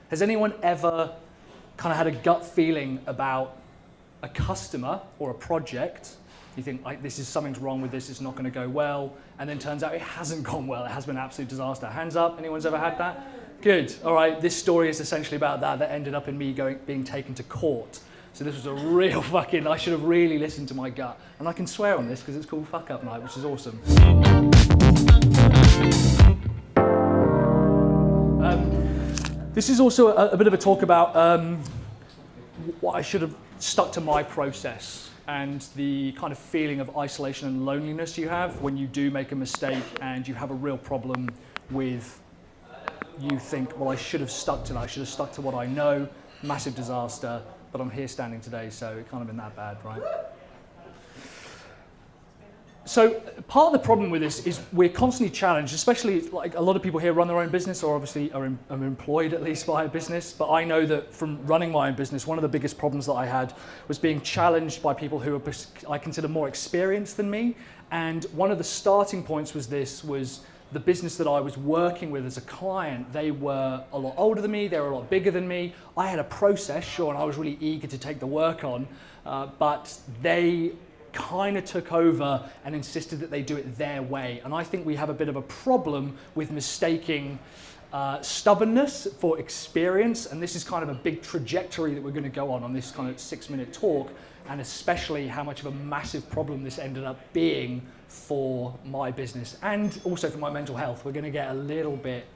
Has anyone ever kind of had a gut feeling about a customer or a project? You think, like, this is something's wrong with this, it's not going to go well, and then turns out it hasn't gone well, it has been an absolute disaster. Hands up, anyone's ever had that? Good, all right, this story is essentially about that ended up in me being taken to court. So this was a real fucking, I should have really listened to my gut. And I can swear on this because it's called Fuckup Night, which is awesome. This is also a bit of a talk about what I should have stuck to my process and the kind of feeling of isolation and loneliness you have when you do make a mistake and you have a real problem with, you think, well, I should have stuck to that, I should have stuck to what I know, massive disaster, but I'm here standing today, so it can't have been that bad, right? So part of the problem with this is we're constantly challenged, especially like a lot of people here run their own business or obviously are employed at least by a business. But I know that from running my own business, one of the biggest problems that I had was being challenged by people who are, I consider, more experienced than me. And one of the starting points was the business that I was working with as a client. They were a lot older than me, they were a lot bigger than me. I had a process, sure, and I was really eager to take the work on, but they kind of took over and insisted that they do it their way. And I think we have a bit of a problem with mistaking stubbornness for experience. And this is kind of a big trajectory that we're going to go on this kind of 6-minute talk, and especially how much of a massive problem this ended up being for my business and also for my mental health. We're going to get a little bit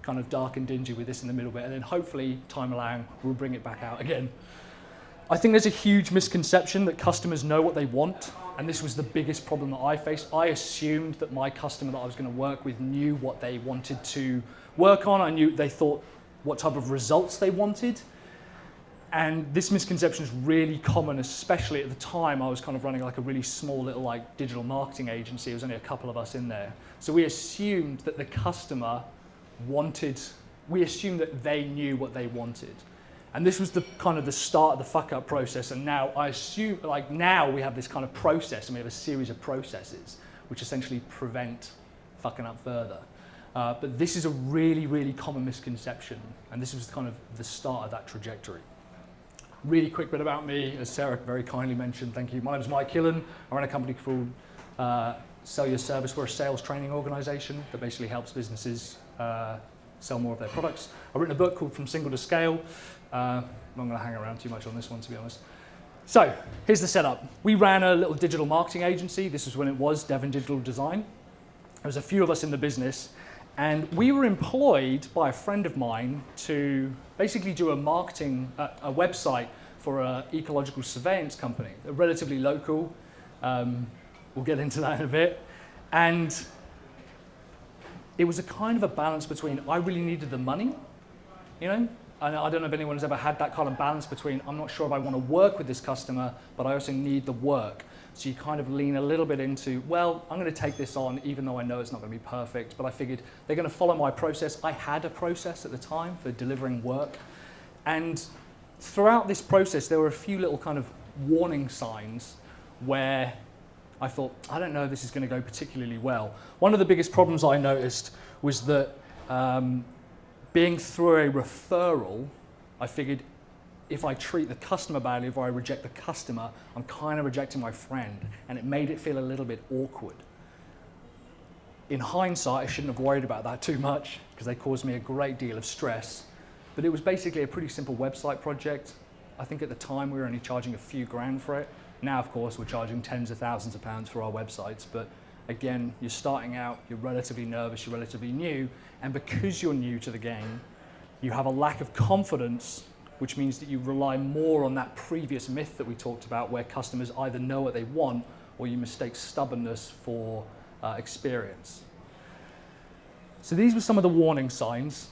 kind of dark and dingy with this in the middle bit, and then hopefully, time allowing, we'll bring it back out again. I think there's a huge misconception that customers know what they want, and this was the biggest problem that I faced. I assumed that my customer that I was going to work with knew what they wanted to work on. I knew they thought what type of results they wanted. And this misconception is really common, especially at the time I was kind of running like a really small little like digital marketing agency. There was only a couple of us in there. So we assumed that the customer we assumed that they knew what they wanted. And this was the kind of the start of the fuck up process. And now I assume, like now we have this kind of process and we have a series of processes which essentially prevent fucking up further. But this is a really, really common misconception. And this was kind of the start of that trajectory. Really quick bit about me, as Sarah very kindly mentioned, thank you. My name is Killen. I run a company called Sell Your Service. We're a sales training organization that basically helps businesses sell more of their products. I've written a book called From Single to Scale. I'm not going to hang around too much on this one, to be honest. So here's the setup. We ran a little digital marketing agency. This was when it was Devon Digital Design. There was a few of us in the business, and we were employed by a friend of mine to basically do a website for an ecological surveillance company, relatively local. We'll get into that in a bit. And it was a kind of a balance between, I really needed the money, you know? And I don't know if anyone's ever had that kind of balance between, I'm not sure if I want to work with this customer, but I also need the work. So you kind of lean a little bit into, well, I'm going to take this on, even though I know it's not going to be perfect, but I figured they're going to follow my process. I had a process at the time for delivering work. And throughout this process, there were a few little kind of warning signs where I thought, I don't know if this is going to go particularly well. One of the biggest problems I noticed was that being through a referral, I figured if I treat the customer badly, if I reject the customer, I'm kind of rejecting my friend, and it made it feel a little bit awkward. In hindsight, I shouldn't have worried about that too much because they caused me a great deal of stress, but it was basically a pretty simple website project. I think at the time we were only charging a few grand for it. Now, of course, we're charging tens of thousands of pounds for our websites, but again, you're starting out, you're relatively nervous, you're relatively new, and because you're new to the game, you have a lack of confidence, which means that you rely more on that previous myth that we talked about where customers either know what they want or you mistake stubbornness for experience. So these were some of the warning signs.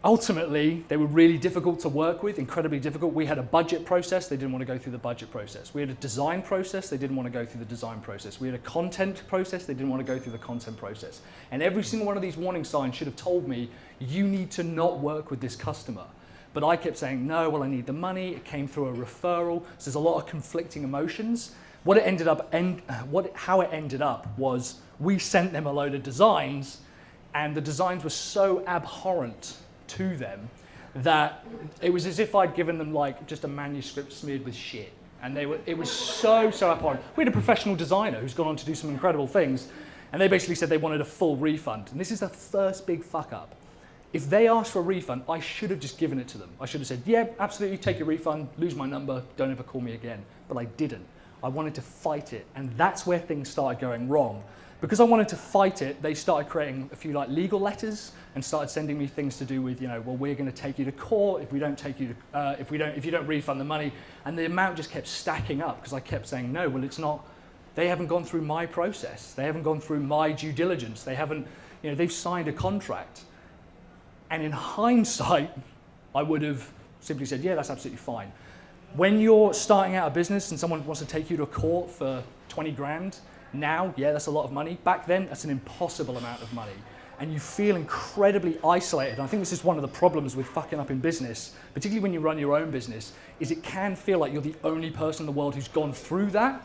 Ultimately, they were really difficult to work with, incredibly difficult. We had a budget process, they didn't want to go through the budget process. We had a design process, they didn't want to go through the design process. We had a content process, they didn't want to go through the content process. And every single one of these warning signs should have told me, you need to not work with this customer. But I kept saying, no, well, I need the money. It came through a referral. So there's a lot of conflicting emotions. How it ended up was we sent them a load of designs, and the designs were so abhorrent to them that it was as if I'd given them like just a manuscript smeared with shit. And it was so abhorrent. We had a professional designer who's gone on to do some incredible things, and they basically said they wanted a full refund. And this is the first big fuck up. If they asked for a refund, I should have just given it to them. I should have said, yeah, absolutely, take your refund, lose my number, don't ever call me again. But I didn't. I wanted to fight it, and that's where things started going wrong. Because I wanted to fight it, they started creating a few like legal letters and started sending me things to do with, well, we're going to take you to court if we don't take you to, if you don't refund the money. And the amount just kept stacking up because I kept saying, no, well, it's not. They haven't gone through my process. They haven't gone through my due diligence. They haven't, they've signed a contract. And in hindsight, I would have simply said, yeah, that's absolutely fine. When you're starting out a business and someone wants to take you to court for 20 grand, now, yeah, that's a lot of money. Back then, that's an impossible amount of money. And you feel incredibly isolated. And I think this is one of the problems with fucking up in business, particularly when you run your own business, is it can feel like you're the only person in the world who's gone through that.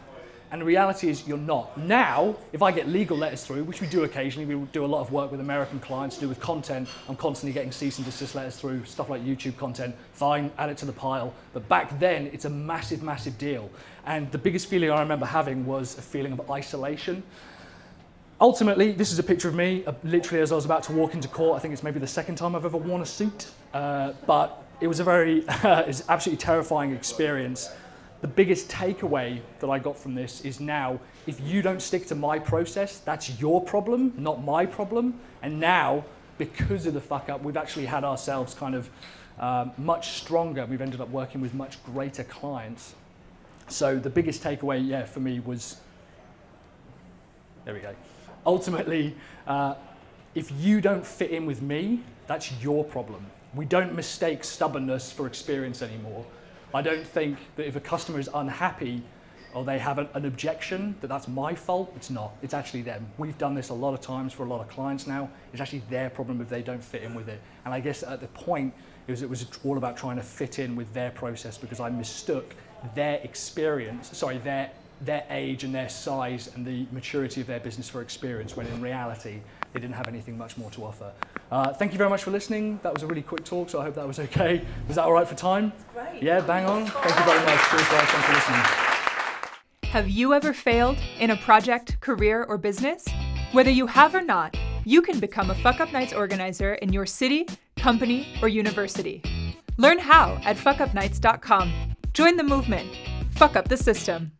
And the reality is you're not. Now, if I get legal letters through, which we do occasionally, we do a lot of work with American clients to do with content. I'm constantly getting cease and desist letters through, stuff like YouTube content. Fine, add it to the pile. But back then, it's a massive, massive deal. And the biggest feeling I remember having was a feeling of isolation. Ultimately, this is a picture of me, literally as I was about to walk into court. I think it's maybe the second time I've ever worn a suit. But it was it's absolutely terrifying experience. The biggest takeaway that I got from this is now, if you don't stick to my process, that's your problem, not my problem. And now, because of the fuck up, we've actually had ourselves kind of much stronger. We've ended up working with much greater clients. So the biggest takeaway, yeah, for me was, there we go. Ultimately, if you don't fit in with me, that's your problem. We don't mistake stubbornness for experience anymore. I don't think that if a customer is unhappy or they have an objection, that's my fault. It's not. It's actually them. We've done this a lot of times for a lot of clients now. It's actually their problem if they don't fit in with it. And I guess at the point, it was all about trying to fit in with their process because I mistook their experience, their age and their size and the maturity of their business for experience, when in reality, they didn't have anything much more to offer. Thank you very much for listening. That was a really quick talk, so I hope that was okay. Was that all right for time? That's great. Yeah, bang on. Thank you very much. Cheers, guys. Thanks for listening. Have you ever failed in a project, career, or business? Whether you have or not, you can become a Fuck Up Nights organizer in your city, company, or university. Learn how at fuckupnights.com. Join the movement. Fuck up the system.